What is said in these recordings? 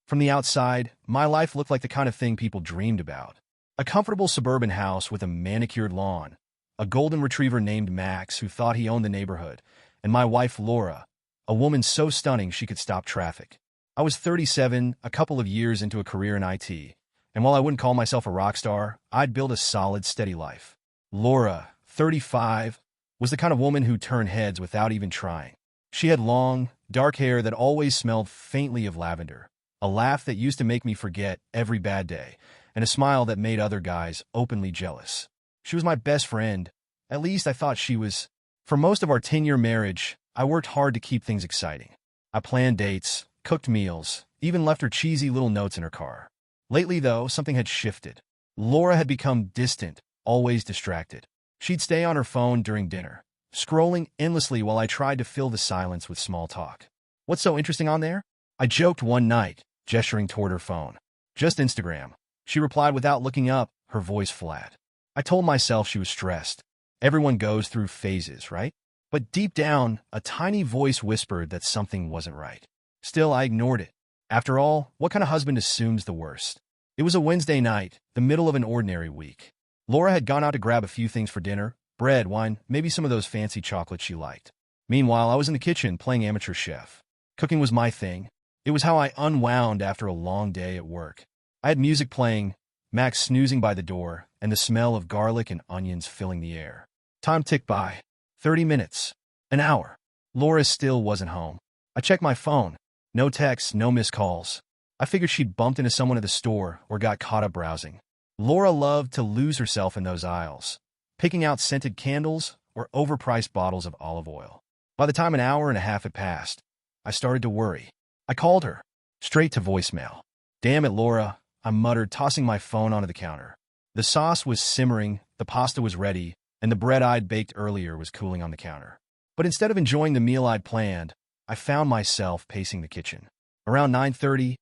From the outside, my life looked like the kind of thing people dreamed about. A comfortable suburban house with a manicured lawn, a golden retriever named Max who thought he owned the neighborhood, and my wife Laura, a woman so stunning she could stop traffic. I was 37, a couple of years into a career in IT, and while I wouldn't call myself a rock star, I'd built a solid, steady life. Laura, 35, was the kind of woman who turned heads without even trying. She had long, dark hair that always smelled faintly of lavender, a laugh that used to make me forget every bad day, and a smile that made other guys openly jealous. She was my best friend. At least I thought she was. For most of our 10-year marriage, I worked hard to keep things exciting. I planned dates, cooked meals, even left her cheesy little notes in her car. Lately, though, something had shifted. Laura had become distant, always distracted. She'd stay on her phone during dinner, scrolling endlessly while I tried to fill the silence with small talk. "What's so interesting on there?" I joked one night, gesturing toward her phone. "Just Instagram." She replied without looking up, her voice flat. I told myself she was stressed. Everyone goes through phases, right? But deep down, a tiny voice whispered that something wasn't right. Still, I ignored it. After all, what kind of husband assumes the worst? It was a Wednesday night, the middle of an ordinary week. Laura had gone out to grab a few things for dinner, bread, wine, maybe some of those fancy chocolates she liked. Meanwhile, I was in the kitchen playing amateur chef. Cooking was my thing. It was how I unwound after a long day at work. I had music playing, Max snoozing by the door, and the smell of garlic and onions filling the air. Time ticked by. 30 minutes. An hour. Laura still wasn't home. I checked my phone. No texts, no missed calls. I figured she'd bumped into someone at the store or got caught up browsing. Laura loved to lose herself in those aisles, picking out scented candles or overpriced bottles of olive oil. By the time an hour and a half had passed, I started to worry. I called her, straight to voicemail. "Damn it, Laura," I muttered, tossing my phone onto the counter. The sauce was simmering, the pasta was ready, and the bread I'd baked earlier was cooling on the counter. But instead of enjoying the meal I'd planned, I found myself pacing the kitchen. Around 9:30,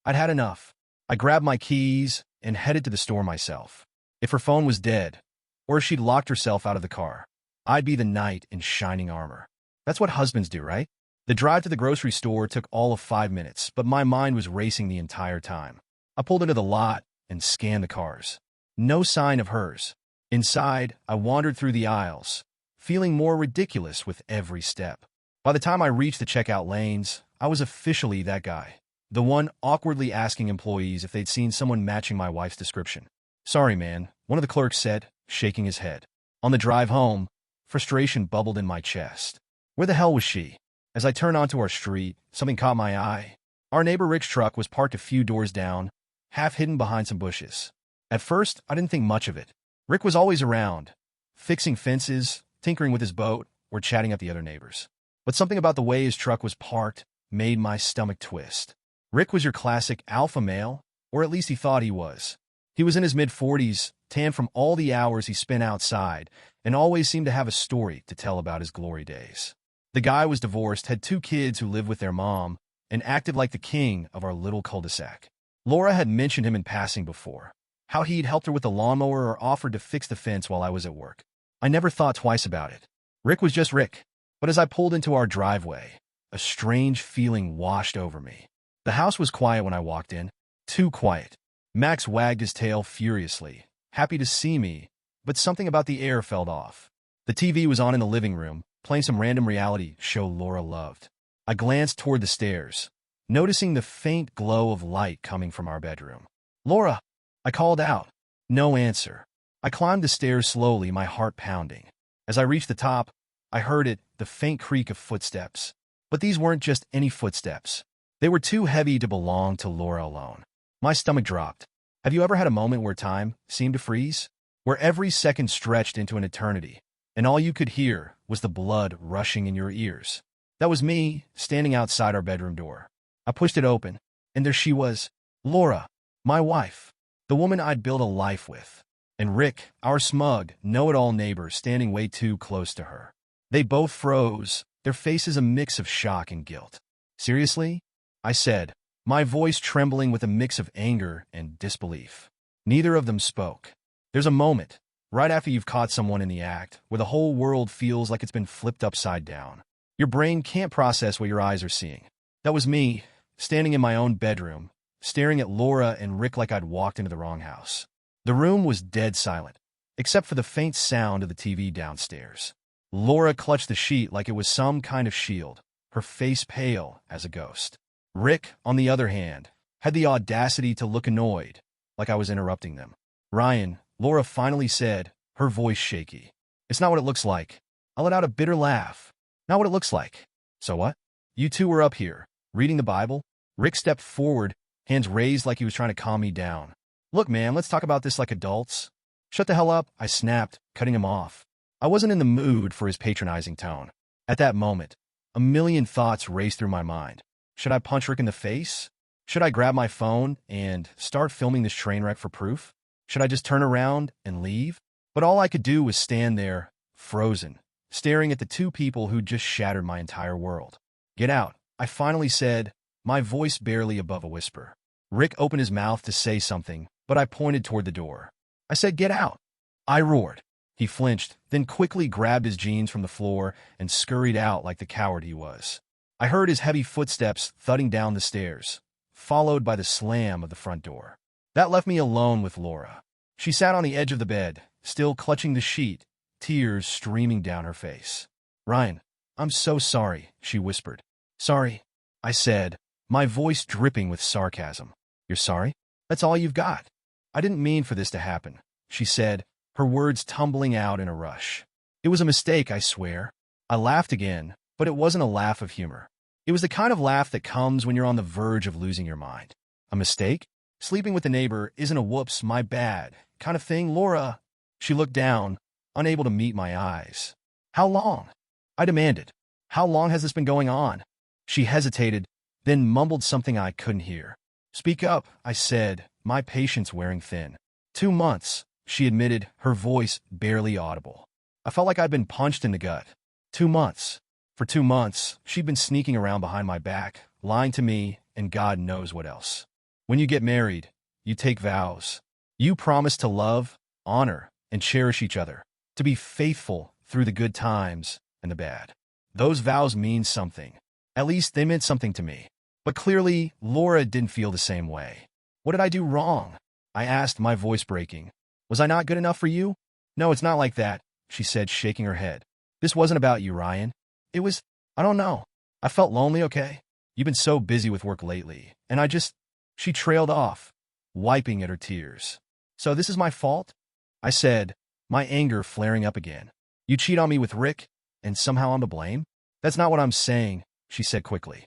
I'd had enough. I grabbed my keys and headed to the store myself. If her phone was dead, or if she'd locked herself out of the car, I'd be the knight in shining armor. That's what husbands do, right? The drive to the grocery store took all of 5 minutes, but my mind was racing the entire time. I pulled into the lot and scanned the cars. No sign of hers. Inside, I wandered through the aisles, feeling more ridiculous with every step. By the time I reached the checkout lanes, I was officially that guy. The one awkwardly asking employees if they'd seen someone matching my wife's description. "Sorry, man," one of the clerks said, shaking his head. On the drive home, frustration bubbled in my chest. Where the hell was she? As I turned onto our street, something caught my eye. Our neighbor Rick's truck was parked a few doors down, half hidden behind some bushes. At first, I didn't think much of it. Rick was always around, fixing fences, tinkering with his boat, or chatting at the other neighbors. But something about the way his truck was parked made my stomach twist. Rick was your classic alpha male, or at least he thought he was. He was in his mid-40s, tanned from all the hours he spent outside, and always seemed to have a story to tell about his glory days. The guy was divorced, had 2 kids who lived with their mom, and acted like the king of our little cul-de-sac. Laura had mentioned him in passing before, how he'd helped her with the lawnmower or offered to fix the fence while I was at work. I never thought twice about it. Rick was just Rick. But as I pulled into our driveway, a strange feeling washed over me. The house was quiet when I walked in. Too quiet. Max wagged his tail furiously, happy to see me, but something about the air felt off. The TV was on in the living room, playing some random reality show Laura loved. I glanced toward the stairs, noticing the faint glow of light coming from our bedroom. "Laura!" I called out. No answer. I climbed the stairs slowly, my heart pounding. As I reached the top, I heard it, the faint creak of footsteps. But these weren't just any footsteps. They were too heavy to belong to Laura alone. My stomach dropped. Have you ever had a moment where time seemed to freeze? Where every second stretched into an eternity, and all you could hear was the blood rushing in your ears? That was me, standing outside our bedroom door. I pushed it open, and there she was, Laura, my wife, the woman I'd built a life with, and Rick, our smug, know-it-all neighbor, standing way too close to her. They both froze, their faces a mix of shock and guilt. "Seriously?" I said, my voice trembling with a mix of anger and disbelief. Neither of them spoke. There's a moment, right after you've caught someone in the act, where the whole world feels like it's been flipped upside down. Your brain can't process what your eyes are seeing. That was me, standing in my own bedroom, staring at Laura and Rick like I'd walked into the wrong house. The room was dead silent, except for the faint sound of the TV downstairs. Laura clutched the sheet like it was some kind of shield, her face pale as a ghost. Rick, on the other hand, had the audacity to look annoyed, like I was interrupting them. "Ryan," Laura finally said, her voice shaky. "It's not what it looks like." I let out a bitter laugh. "Not what it looks like." "So what?" "You two were up here, reading the Bible?" Rick stepped forward, hands raised like he was trying to calm me down. "Look, man, let's talk about this like adults." "Shut the hell up," I snapped, cutting him off. I wasn't in the mood for his patronizing tone. At that moment, a million thoughts raced through my mind. Should I punch Rick in the face? Should I grab my phone and start filming this train wreck for proof? Should I just turn around and leave? But all I could do was stand there, frozen, staring at the two people who'd just shattered my entire world. "Get out," I finally said, my voice barely above a whisper. Rick opened his mouth to say something, but I pointed toward the door. I said, "Get out," I roared. He flinched, then quickly grabbed his jeans from the floor and scurried out like the coward he was. I heard his heavy footsteps thudding down the stairs, followed by the slam of the front door. That left me alone with Laura. She sat on the edge of the bed, still clutching the sheet, tears streaming down her face. "Ryan, I'm so sorry," she whispered. "Sorry," I said, my voice dripping with sarcasm. "You're sorry? That's all you've got?" "I didn't mean for this to happen," she said, her words tumbling out in a rush. "It was a mistake, I swear." I laughed again, but it wasn't a laugh of humor. It was the kind of laugh that comes when you're on the verge of losing your mind. "A mistake? Sleeping with the neighbor isn't a whoops, my bad kind of thing, Laura." She looked down, unable to meet my eyes. "How long?" I demanded. "How long has this been going on?" She hesitated, then mumbled something I couldn't hear. "Speak up," I said, my patience wearing thin. 2 months, she admitted, her voice barely audible. I felt like I'd been punched in the gut. 2 months. For 2 months, she'd been sneaking around behind my back, lying to me, and God knows what else. When you get married, you take vows. You promise to love, honor, and cherish each other, to be faithful through the good times and the bad. Those vows mean something. At least they meant something to me. But clearly, Laura didn't feel the same way. "What did I do wrong?" I asked, my voice breaking. "Was I not good enough for you?" "No, it's not like that," she said, shaking her head. "This wasn't about you, Ryan. It was, I don't know. I felt lonely, okay? You've been so busy with work lately, and I just—" She trailed off, wiping at her tears. "So this is my fault?" I said, my anger flaring up again. "You cheat on me with Rick, and somehow I'm to blame?" "That's not what I'm saying," she said quickly.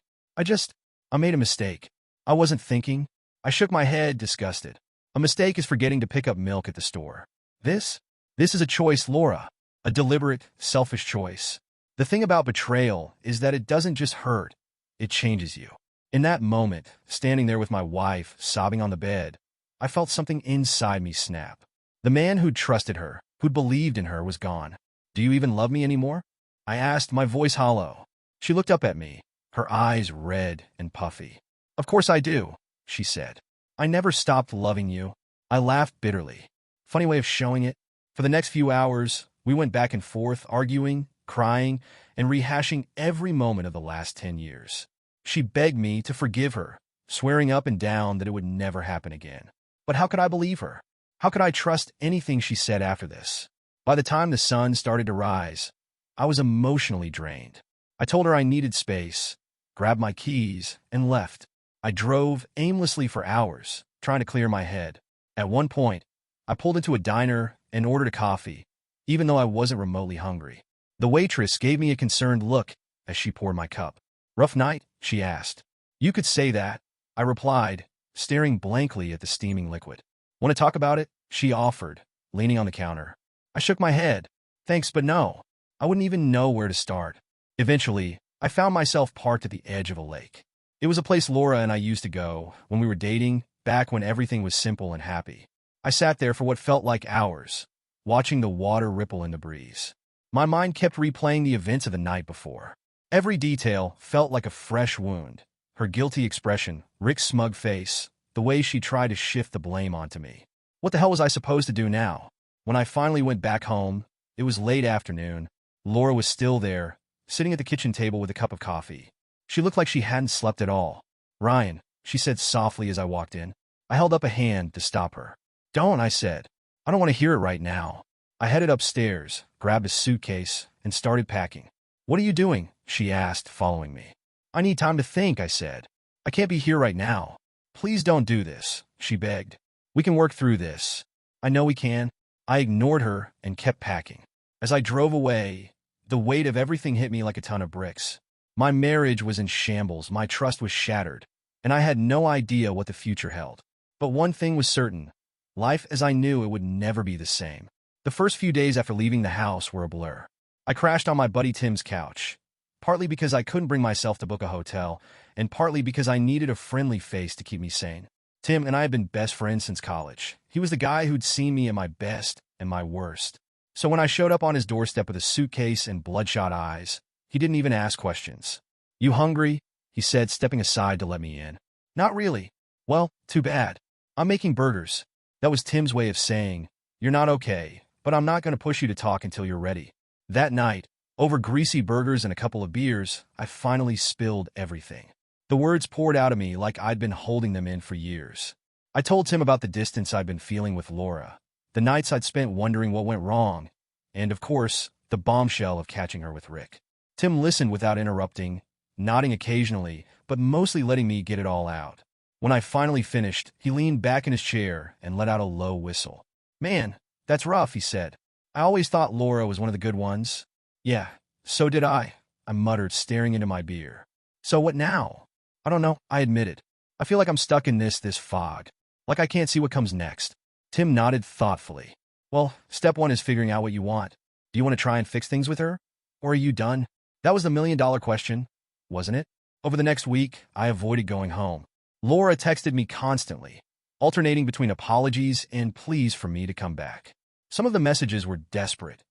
I made a mistake. I wasn't thinking." I shook my head, disgusted. "A mistake is forgetting to pick up milk at the store. This is a choice, Laura. A deliberate, selfish choice. The thing about betrayal is that it doesn't just hurt, it changes you." In that moment, standing there with my wife, sobbing on the bed, I felt something inside me snap. The man who'd trusted her, who'd believed in her, was gone. "Do you even love me anymore?" I asked, my voice hollow. She looked up at me, her eyes red and puffy. "Of course I do," she said. "I never stopped loving you." I laughed bitterly. Funny way of showing it. For the next few hours, we went back and forth, arguing, crying, and rehashing every moment of the last 10 years. She begged me to forgive her, swearing up and down that it would never happen again. But how could I believe her? How could I trust anything she said after this? By the time the sun started to rise, I was emotionally drained. I told her I needed space, grabbed my keys, and left. I drove aimlessly for hours, trying to clear my head. At one point, I pulled into a diner and ordered a coffee, even though I wasn't remotely hungry. The waitress gave me a concerned look as she poured my cup. "Rough night?" she asked. "You could say that," I replied, staring blankly at the steaming liquid. "Want to talk about it?" she offered, leaning on the counter. I shook my head. "Thanks, but no." I wouldn't even know where to start. Eventually, I found myself parked at the edge of a lake. It was a place Laura and I used to go when we were dating, back when everything was simple and happy. I sat there for what felt like hours, watching the water ripple in the breeze. My mind kept replaying the events of the night before. Every detail felt like a fresh wound. Her guilty expression, Rick's smug face, the way she tried to shift the blame onto me. What the hell was I supposed to do now? When I finally went back home, it was late afternoon. Laura was still there, sitting at the kitchen table with a cup of coffee. She looked like she hadn't slept at all. "Ryan," she said softly as I walked in. I held up a hand to stop her. Don't, I said. I don't want to hear it right now. I headed upstairs, grabbed a suitcase, and started packing. What are you doing? She asked, following me. I need time to think, I said. I can't be here right now. Please don't do this, she begged. We can work through this. I know we can. I ignored her and kept packing. As I drove away, the weight of everything hit me like a ton of bricks. My marriage was in shambles, my trust was shattered, and I had no idea what the future held. But one thing was certain. Life as I knew it would never be the same. The first few days after leaving the house were a blur. I crashed on my buddy Tim's couch, partly because I couldn't bring myself to book a hotel, and partly because I needed a friendly face to keep me sane. Tim and I had been best friends since college. He was the guy who'd seen me at my best and my worst. So when I showed up on his doorstep with a suitcase and bloodshot eyes, he didn't even ask questions. You hungry? He said, stepping aside to let me in. Not really. Well, too bad. I'm making burgers. That was Tim's way of saying, you're not okay, but I'm not going to push you to talk until you're ready. That night, over greasy burgers and a couple of beers, I finally spilled everything. The words poured out of me like I'd been holding them in for years. I told Tim about the distance I'd been feeling with Laura, the nights I'd spent wondering what went wrong, and, of course, the bombshell of catching her with Rick. Tim listened without interrupting, nodding occasionally, but mostly letting me get it all out. When I finally finished, he leaned back in his chair and let out a low whistle. Man, that's rough, he said. I always thought Laura was one of the good ones. Yeah, so did I muttered, staring into my beer. So what now? I don't know, I admitted. I feel like I'm stuck in this fog. Like I can't see what comes next. Tim nodded thoughtfully. Well, step one is figuring out what you want. Do you want to try and fix things with her? Or are you done? That was the million-dollar question, wasn't it? Over the next week, I avoided going home. Laura texted me constantly, alternating between apologies and pleas for me to come back. Some of the messages were desperate.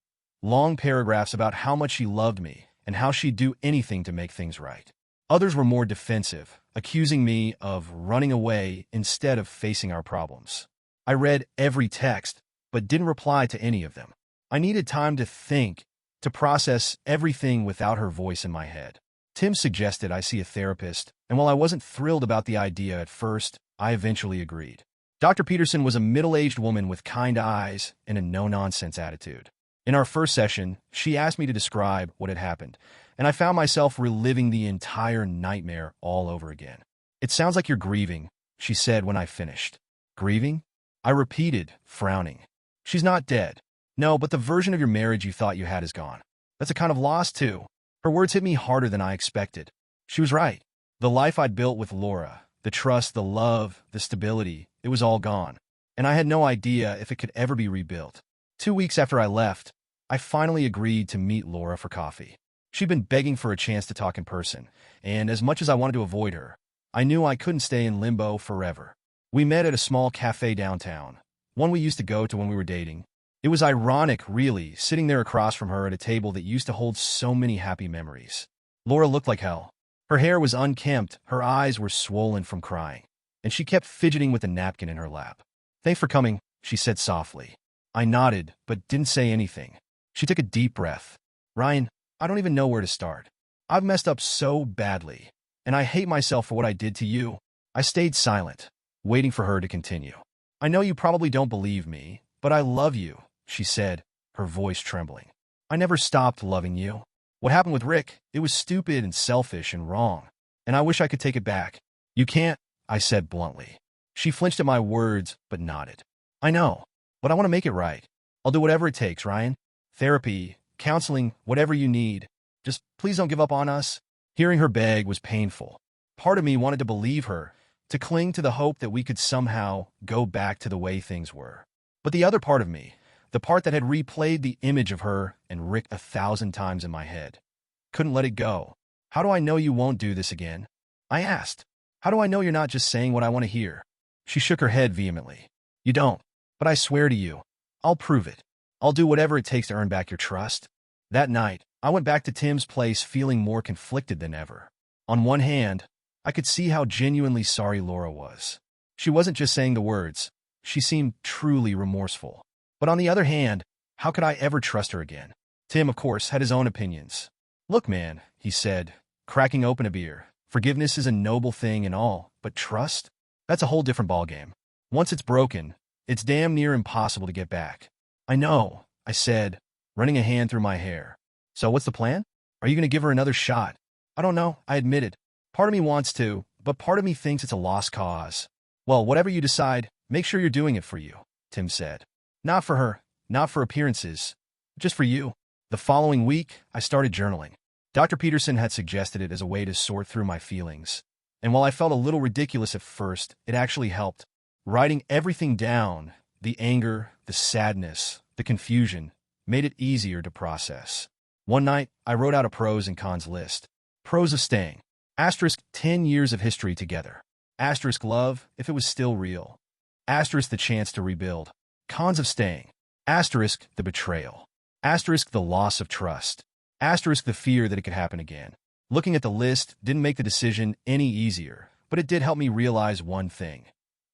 Long paragraphs about how much she loved me and how she'd do anything to make things right. Others were more defensive, accusing me of running away instead of facing our problems. I read every text, but didn't reply to any of them. I needed time to think, to process everything without her voice in my head. Tim suggested I see a therapist, and while I wasn't thrilled about the idea at first, I eventually agreed. Dr. Peterson was a middle-aged woman with kind eyes and a no-nonsense attitude. In our first session, she asked me to describe what had happened, and I found myself reliving the entire nightmare all over again. It sounds like you're grieving, she said when I finished. Grieving? I repeated, frowning. She's not dead. No, but the version of your marriage you thought you had is gone. That's a kind of loss, too. Her words hit me harder than I expected. She was right. The life I'd built with Laura, the trust, the love, the stability, it was all gone. And I had no idea if it could ever be rebuilt. 2 weeks after I left, I finally agreed to meet Laura for coffee. She'd been begging for a chance to talk in person, and as much as I wanted to avoid her, I knew I couldn't stay in limbo forever. We met at a small cafe downtown, one we used to go to when we were dating. It was ironic, really, sitting there across from her at a table that used to hold so many happy memories. Laura looked like hell. Her hair was unkempt, her eyes were swollen from crying, and she kept fidgeting with a napkin in her lap. Thanks for coming, she said softly. I nodded, but didn't say anything. She took a deep breath. Ryan, I don't even know where to start. I've messed up so badly, and I hate myself for what I did to you. I stayed silent, waiting for her to continue. I know you probably don't believe me, but I love you, she said, her voice trembling. I never stopped loving you. What happened with Rick, it was stupid and selfish and wrong, and I wish I could take it back. You can't, I said bluntly. She flinched at my words, but nodded. I know, but I want to make it right. I'll do whatever it takes, Ryan. Therapy, counseling, whatever you need. Just please don't give up on us. Hearing her beg was painful. Part of me wanted to believe her, to cling to the hope that we could somehow go back to the way things were. But the other part of me, the part that had replayed the image of her and Rick 1,000 times in my head, couldn't let it go. How do I know you won't do this again? I asked. How do I know you're not just saying what I want to hear? She shook her head vehemently. You don't. But I swear to you, I'll prove it. I'll do whatever it takes to earn back your trust. That night, I went back to Tim's place feeling more conflicted than ever. On one hand, I could see how genuinely sorry Laura was. She wasn't just saying the words. She seemed truly remorseful. But on the other hand, how could I ever trust her again? Tim, of course, had his own opinions. Look, man, he said, cracking open a beer. Forgiveness is a noble thing and all, But trust? That's a whole different ballgame. Once it's broken, it's damn near impossible to get back. I know, I said, running a hand through my hair. So what's the plan? Are you going to give her another shot? I don't know, I admitted. Part of me wants to, but part of me thinks it's a lost cause. Well, whatever you decide, make sure you're doing it for you, Tim said. Not for her, not for appearances, just for you. The following week, I started journaling. Dr. Peterson had suggested it as a way to sort through my feelings. And while I felt a little ridiculous at first, it actually helped. Writing everything down, the anger, the sadness, the confusion, made it easier to process. One night, I wrote out a pros and cons list. Pros of staying. Asterisk 10 years of history together. Asterisk love, if it was still real. Asterisk the chance to rebuild. Cons of staying. Asterisk the betrayal. Asterisk the loss of trust. Asterisk the fear that it could happen again. Looking at the list didn't make the decision any easier, but it did help me realize one thing.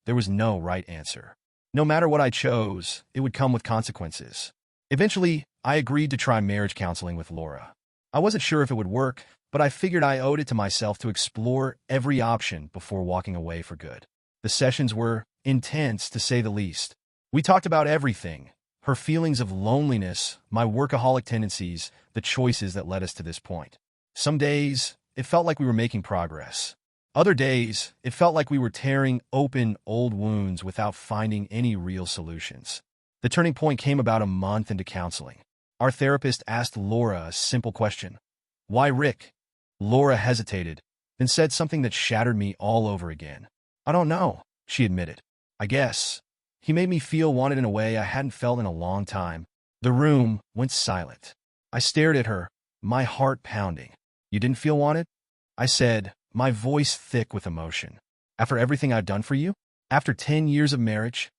There was no right answer. No matter what I chose, it would come with consequences. Eventually, I agreed to try marriage counseling with Laura. I wasn't sure if it would work, but I figured I owed it to myself to explore every option before walking away for good. The sessions were intense, to say the least. We talked about everything. Her feelings of loneliness, my workaholic tendencies, the choices that led us to this point. Some days, it felt like we were making progress. Other days, it felt like we were tearing open old wounds without finding any real solutions. The turning point came about a month into counseling. Our therapist asked Laura a simple question. Why Rick? Laura hesitated, then said something that shattered me all over again. I don't know, she admitted. I guess. He made me feel wanted in a way I hadn't felt in a long time. The room went silent. I stared at her, my heart pounding. You didn't feel wanted? I said, my voice thick with emotion. After everything I've done for you? After 10 years of marriage?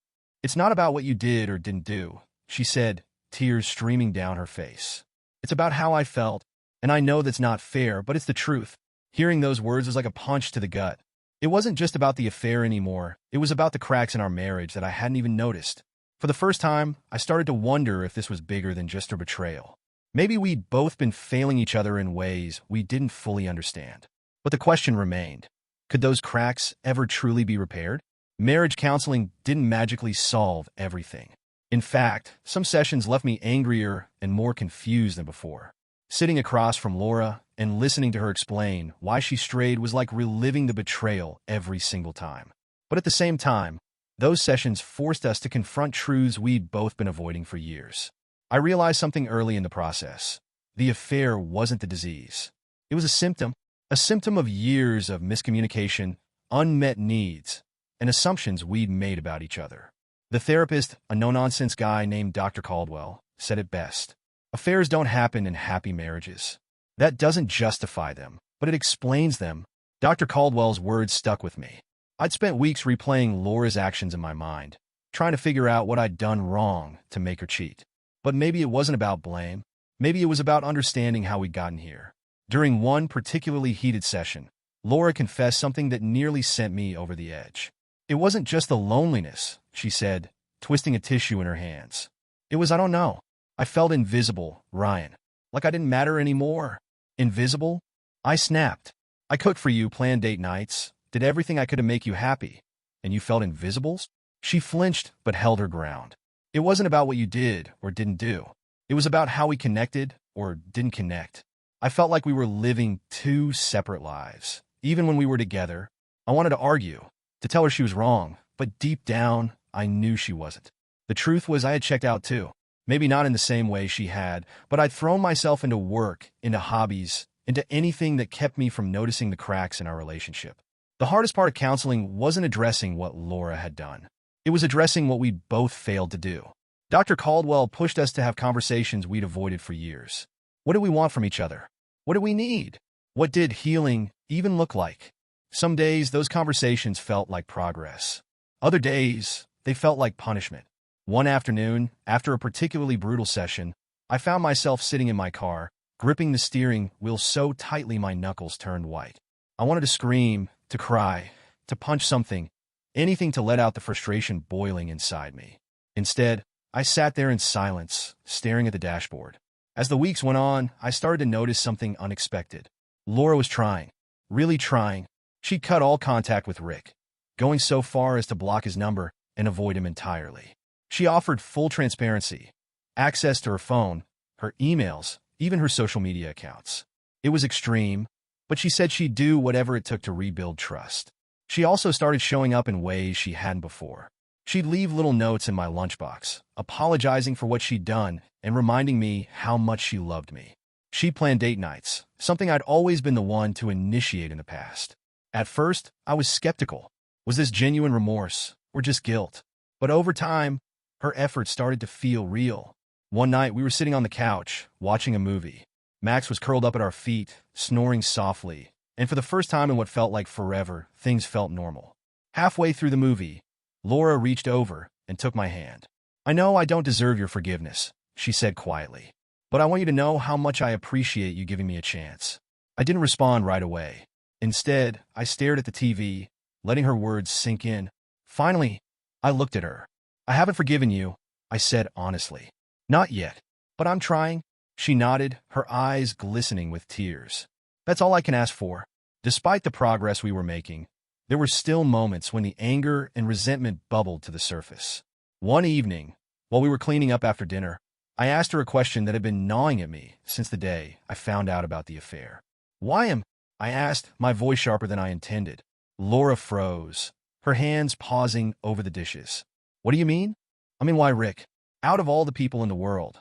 It's not about what you did or didn't do, she said, tears streaming down her face. It's about how I felt, and I know that's not fair, but it's the truth. Hearing those words was like a punch to the gut. It wasn't just about the affair anymore. It was about the cracks in our marriage that I hadn't even noticed. For the first time, I started to wonder if this was bigger than just a betrayal. Maybe we'd both been failing each other in ways we didn't fully understand. But the question remained, could those cracks ever truly be repaired? Marriage counseling didn't magically solve everything. In fact, some sessions left me angrier and more confused than before. Sitting across from Laura and listening to her explain why she strayed was like reliving the betrayal every single time. But at the same time, those sessions forced us to confront truths we'd both been avoiding for years. I realized something early in the process. The affair wasn't the disease. It was a symptom of years of miscommunication, unmet needs, and assumptions we'd made about each other. The therapist, a no-nonsense guy named Dr. Caldwell, said it best. Affairs don't happen in happy marriages. That doesn't justify them, but it explains them. Dr. Caldwell's words stuck with me. I'd spent weeks replaying Laura's actions in my mind, trying to figure out what I'd done wrong to make her cheat. But maybe it wasn't about blame. Maybe it was about understanding how we'd gotten here. During one particularly heated session, Laura confessed something that nearly sent me over the edge. It wasn't just the loneliness, she said, twisting a tissue in her hands. It was, I don't know. I felt invisible, Ryan. Like I didn't matter anymore. Invisible? I snapped. I cooked for you, planned date nights, did everything I could to make you happy. And you felt invisible? She flinched but held her ground. It wasn't about what you did or didn't do. It was about how we connected or didn't connect. I felt like we were living two separate lives. Even when we were together, I wanted to argue, to tell her she was wrong, but deep down, I knew she wasn't. The truth was I had checked out too. Maybe not in the same way she had, but I'd thrown myself into work, into hobbies, into anything that kept me from noticing the cracks in our relationship. The hardest part of counseling wasn't addressing what Laura had done. It was addressing what we'd both failed to do. Dr. Caldwell pushed us to have conversations we'd avoided for years. What did we want from each other? What did we need? What did healing even look like? Some days, those conversations felt like progress. Other days, they felt like punishment. One afternoon, after a particularly brutal session, I found myself sitting in my car, gripping the steering wheel so tightly my knuckles turned white. I wanted to scream, to cry, to punch something, anything to let out the frustration boiling inside me. Instead, I sat there in silence, staring at the dashboard. As the weeks went on, I started to notice something unexpected. Laura was trying, really trying, She cut all contact with Rick, going so far as to block his number and avoid him entirely. She offered full transparency, access to her phone, her emails, even her social media accounts. It was extreme, but she said she'd do whatever it took to rebuild trust. She also started showing up in ways she hadn't before. She'd leave little notes in my lunchbox, apologizing for what she'd done and reminding me how much she loved me. She planned date nights, something I'd always been the one to initiate in the past. At first, I was skeptical. Was this genuine remorse or just guilt? But over time, her efforts started to feel real. One night, we were sitting on the couch, watching a movie. Max was curled up at our feet, snoring softly, and for the first time in what felt like forever, things felt normal. Halfway through the movie, Laura reached over and took my hand. "I know I don't deserve your forgiveness," she said quietly, "but I want you to know how much I appreciate you giving me a chance." I didn't respond right away. Instead, I stared at the TV, letting her words sink in. Finally, I looked at her. "I haven't forgiven you," I said honestly. "Not yet, but I'm trying." She nodded, her eyes glistening with tears. "That's all I can ask for." Despite the progress we were making, there were still moments when the anger and resentment bubbled to the surface. One evening, while we were cleaning up after dinner, I asked her a question that had been gnawing at me since the day I found out about the affair. "Why am—" I asked, my voice sharper than I intended. Laura froze, her hands pausing over the dishes. "What do you mean?" "I mean, why Rick? Out of all the people in the world,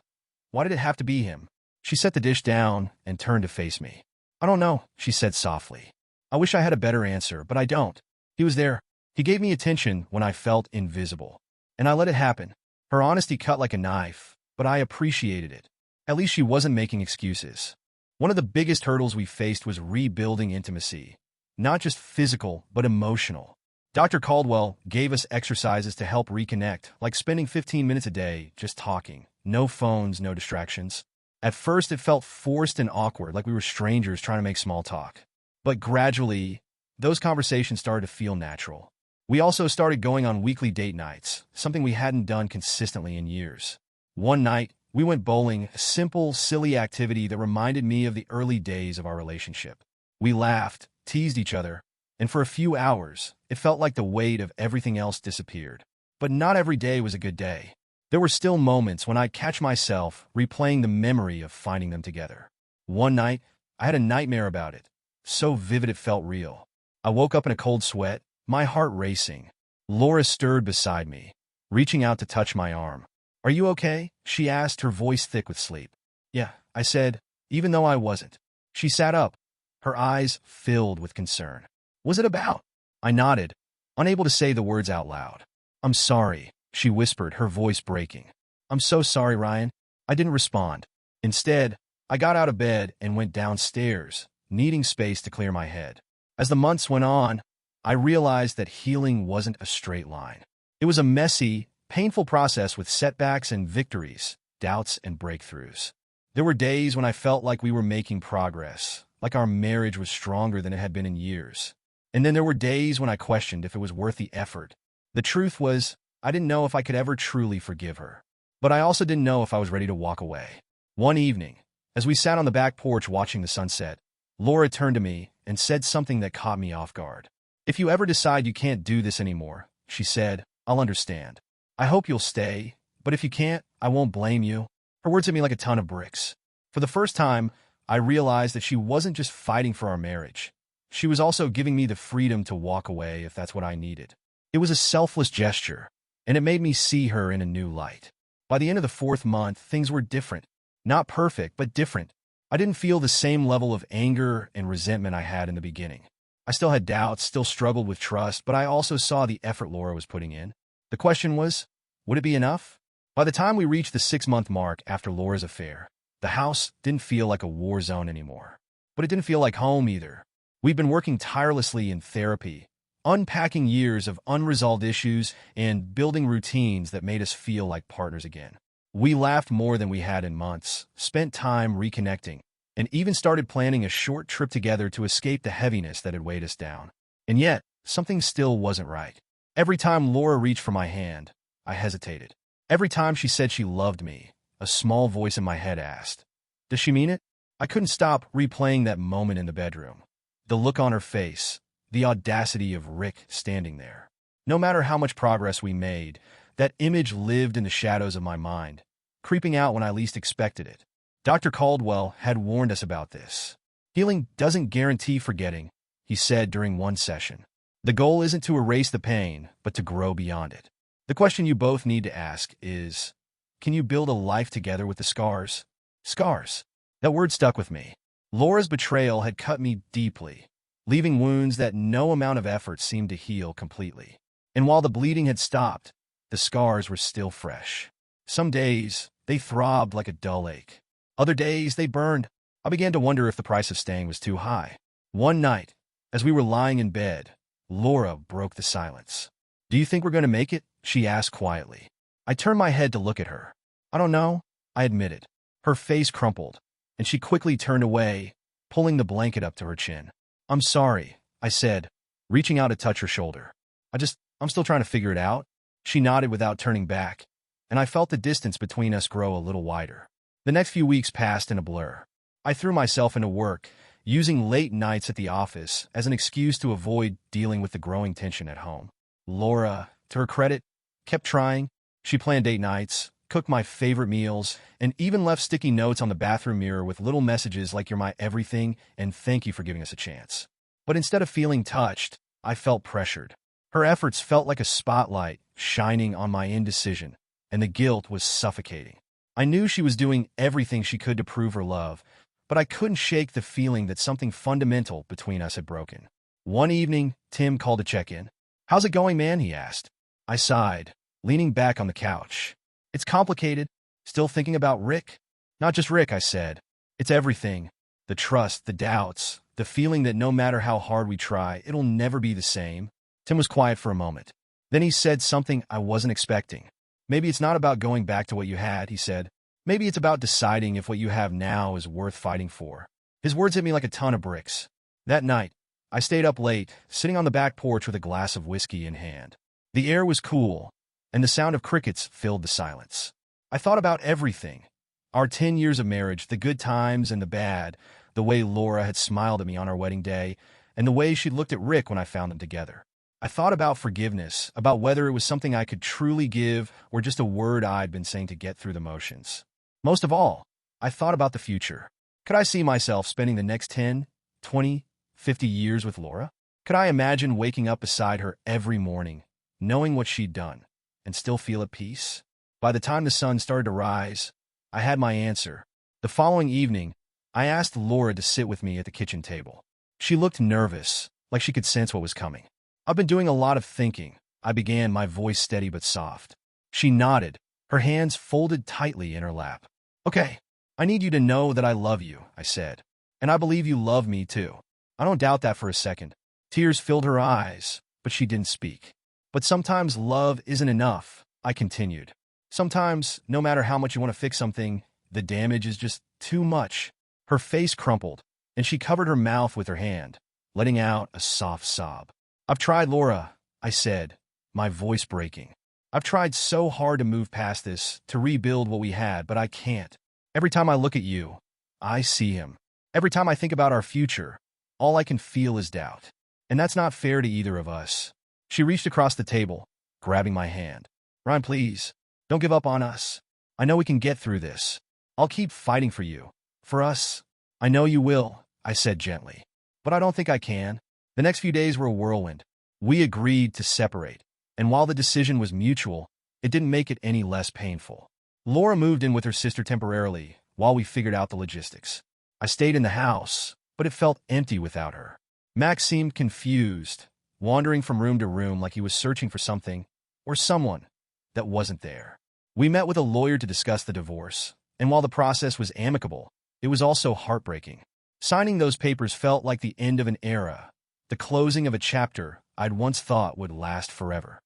why did it have to be him?" She set the dish down and turned to face me. "I don't know," she said softly. "I wish I had a better answer, but I don't. He was there. He gave me attention when I felt invisible. And I let it happen." Her honesty cut like a knife, but I appreciated it. At least she wasn't making excuses. One of the biggest hurdles we faced was rebuilding intimacy. Not just physical, but emotional. Dr. Caldwell gave us exercises to help reconnect, like spending 15 minutes a day just talking. No phones, no distractions. At first, it felt forced and awkward, like we were strangers trying to make small talk. But gradually, those conversations started to feel natural. We also started going on weekly date nights, something we hadn't done consistently in years. One night, we went bowling, a simple, silly activity that reminded me of the early days of our relationship. We laughed, teased each other, and for a few hours, it felt like the weight of everything else disappeared. But not every day was a good day. There were still moments when I'd catch myself replaying the memory of finding them together. One night, I had a nightmare about it, so vivid it felt real. I woke up in a cold sweat, my heart racing. Laura stirred beside me, reaching out to touch my arm. "Are you okay?" she asked, her voice thick with sleep. "Yeah," I said, even though I wasn't. She sat up, her eyes filled with concern. "What's it about?" I nodded, unable to say the words out loud. "I'm sorry," she whispered, her voice breaking. "I'm so sorry, Ryan." I didn't respond. Instead, I got out of bed and went downstairs, needing space to clear my head. As the months went on, I realized that healing wasn't a straight line. It was a messy, painful process with setbacks and victories, doubts and breakthroughs. There were days when I felt like we were making progress, like our marriage was stronger than it had been in years. And then there were days when I questioned if it was worth the effort. The truth was, I didn't know if I could ever truly forgive her. But I also didn't know if I was ready to walk away. One evening, as we sat on the back porch watching the sunset, Laura turned to me and said something that caught me off guard. "If you ever decide you can't do this anymore," she said, "I'll understand. I hope you'll stay, but if you can't, I won't blame you." Her words hit me like a ton of bricks. For the first time, I realized that she wasn't just fighting for our marriage. She was also giving me the freedom to walk away if that's what I needed. It was a selfless gesture, and it made me see her in a new light. By the end of the 4th month, things were different. Not perfect, but different. I didn't feel the same level of anger and resentment I had in the beginning. I still had doubts, still struggled with trust, but I also saw the effort Laura was putting in. The question was, would it be enough? By the time we reached the 6-month mark after Laura's affair, the house didn't feel like a war zone anymore. But it didn't feel like home either. We'd been working tirelessly in therapy, unpacking years of unresolved issues and building routines that made us feel like partners again. We laughed more than we had in months, spent time reconnecting, and even started planning a short trip together to escape the heaviness that had weighed us down. And yet, something still wasn't right. Every time Laura reached for my hand, I hesitated. Every time she said she loved me, a small voice in my head asked, "Does she mean it?" I couldn't stop replaying that moment in the bedroom. The look on her face, the audacity of Rick standing there. No matter how much progress we made, that image lived in the shadows of my mind, creeping out when I least expected it. Dr. Caldwell had warned us about this. Healing doesn't guarantee forgetting, he said during one session. The goal isn't to erase the pain, but to grow beyond it. The question you both need to ask is, can you build a life together with the scars? Scars. That word stuck with me. Laura's betrayal had cut me deeply, leaving wounds that no amount of effort seemed to heal completely. And while the bleeding had stopped, the scars were still fresh. Some days, they throbbed like a dull ache. Other days, they burned. I began to wonder if the price of staying was too high. One night, as we were lying in bed, Laura broke the silence. "Do you think we're going to make it?" she asked quietly. I turned my head to look at her. "I don't know," I admitted. Her face crumpled, and she quickly turned away, pulling the blanket up to her chin. "I'm sorry," I said, reaching out to touch her shoulder. I'm still trying to figure it out." She nodded without turning back, and I felt the distance between us grow a little wider. The next few weeks passed in a blur. I threw myself into work, using late nights at the office as an excuse to avoid dealing with the growing tension at home. Laura, to her credit, kept trying. She planned date nights, cooked my favorite meals, and even left sticky notes on the bathroom mirror with little messages like "You're my everything" and "Thank you for giving us a chance." But instead of feeling touched, I felt pressured. Her efforts felt like a spotlight shining on my indecision, and the guilt was suffocating. I knew she was doing everything she could to prove her love, but I couldn't shake the feeling that something fundamental between us had broken. One evening, Tim called to check in. "How's it going, man?" he asked. I sighed, leaning back on the couch. "It's complicated. Still thinking about Rick?" "Not just Rick," I said. "It's everything. The trust, the doubts, the feeling that no matter how hard we try, it'll never be the same." Tim was quiet for a moment. Then he said something I wasn't expecting. "Maybe it's not about going back to what you had," he said. "Maybe it's about deciding if what you have now is worth fighting for." His words hit me like a ton of bricks. That night, I stayed up late, sitting on the back porch with a glass of whiskey in hand. The air was cool, and the sound of crickets filled the silence. I thought about everything. Our 10 years of marriage, the good times and the bad, the way Laura had smiled at me on our wedding day, and the way she'd looked at Rick when I found them together. I thought about forgiveness, about whether it was something I could truly give or just a word I'd been saying to get through the motions. Most of all, I thought about the future. Could I see myself spending the next 10, 20, 50 years with Laura? Could I imagine waking up beside her every morning, knowing what she'd done, and still feel at peace? By the time the sun started to rise, I had my answer. The following evening, I asked Laura to sit with me at the kitchen table. She looked nervous, like she could sense what was coming. "I've been doing a lot of thinking," I began, my voice steady but soft. She nodded, her hands folded tightly in her lap. "Okay, I need you to know that I love you," I said. "And I believe you love me too. I don't doubt that for a second." Tears filled her eyes, but she didn't speak. "But sometimes love isn't enough," I continued. "Sometimes, no matter how much you want to fix something, the damage is just too much." Her face crumpled, and she covered her mouth with her hand, letting out a soft sob. "I've tried, Laura," I said, my voice breaking. "I've tried so hard to move past this, to rebuild what we had, but I can't. Every time I look at you, I see him. Every time I think about our future, all I can feel is doubt. And that's not fair to either of us." She reached across the table, grabbing my hand. "Ryan, please, don't give up on us. I know we can get through this. I'll keep fighting for you. For us." "I know you will," I said gently. "But I don't think I can." The next few days were a whirlwind. We agreed to separate, and while the decision was mutual, it didn't make it any less painful. Laura moved in with her sister temporarily while we figured out the logistics. I stayed in the house, but it felt empty without her. Max seemed confused, wandering from room to room like he was searching for something or someone that wasn't there. We met with a lawyer to discuss the divorce, and while the process was amicable, it was also heartbreaking. Signing those papers felt like the end of an era, the closing of a chapter I'd once thought would last forever.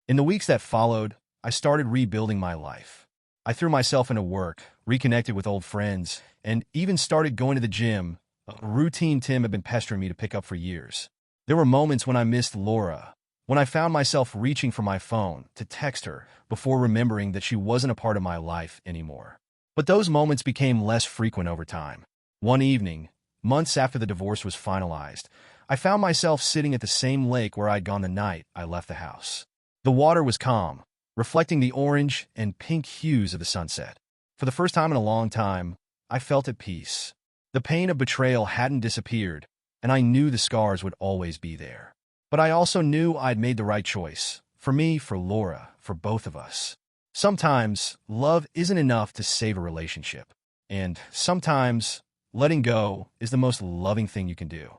In the weeks that followed, I started rebuilding my life. I threw myself into work, reconnected with old friends, and even started going to the gym, a routine Tim had been pestering me to pick up for years. There were moments when I missed Laura, when I found myself reaching for my phone to text her before remembering that she wasn't a part of my life anymore. But those moments became less frequent over time. One evening, months after the divorce was finalized, I found myself sitting at the same lake where I'd gone the night I left the house. The water was calm, reflecting the orange and pink hues of the sunset. For the first time in a long time, I felt at peace. The pain of betrayal hadn't disappeared, and I knew the scars would always be there. But I also knew I'd made the right choice. For me, for Laura, for both of us. Sometimes, love isn't enough to save a relationship. And sometimes, letting go is the most loving thing you can do.